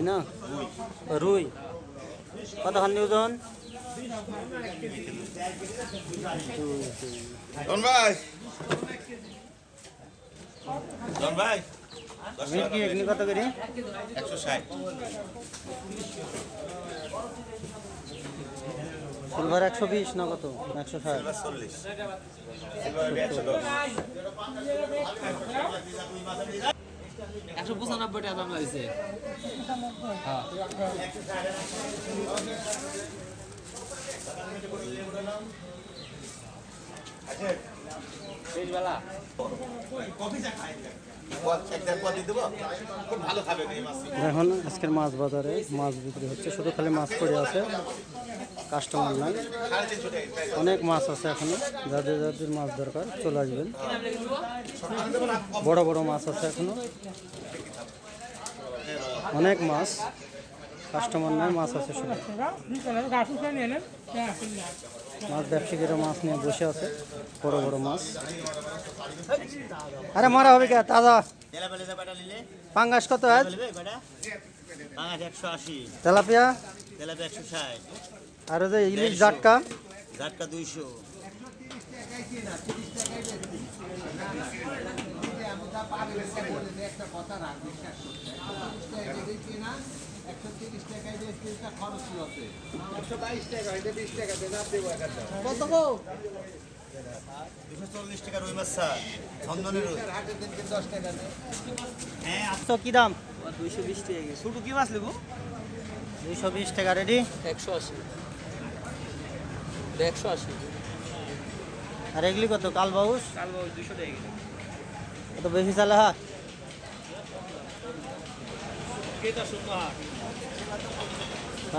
না রুই কতখানি ওজন? ভেটকি এখানে কত করে? 160। সিলভার 120 না কত? 160। 40। 195 টাকা দাম লাগছে। এখন আজকের মাছ বাজারে মাছ বিক্রি হচ্ছে, শুধু খালি মাছ পড়ে আছে, কাস্টমার নাই। অনেক মাছ আছে এখনো, যাদের যাদের মাছ দরকার চলে আসবেন। বড় বড় মাছ আছে এখনো, অনেক মাছ, কাস্টমার নাই, মাছ আছে শুধু। মাছ ব্যবসায়ীরা মাছ নিয়ে বসে আছে, বড় বড় মাছ। আরে মারা হবে কে তাজা পাঙ্গাস কত? আজ 180। তেলাপিয়া 160। আর ওই যে ইলিশ জাটকা 200। কত গো? 240 টাকা রুই মাছ চন্দনের রুই। হ্যাঁ আচ্ছা কি দাম? 220 টাকা। ছোট কি মাছ নেবো? 220 টাকা রেডি। 180। 180। আর এগুলি কত? কালবাউস 200 টাকা। কত বেশি চালে হা? কেটা শূন্য হাট।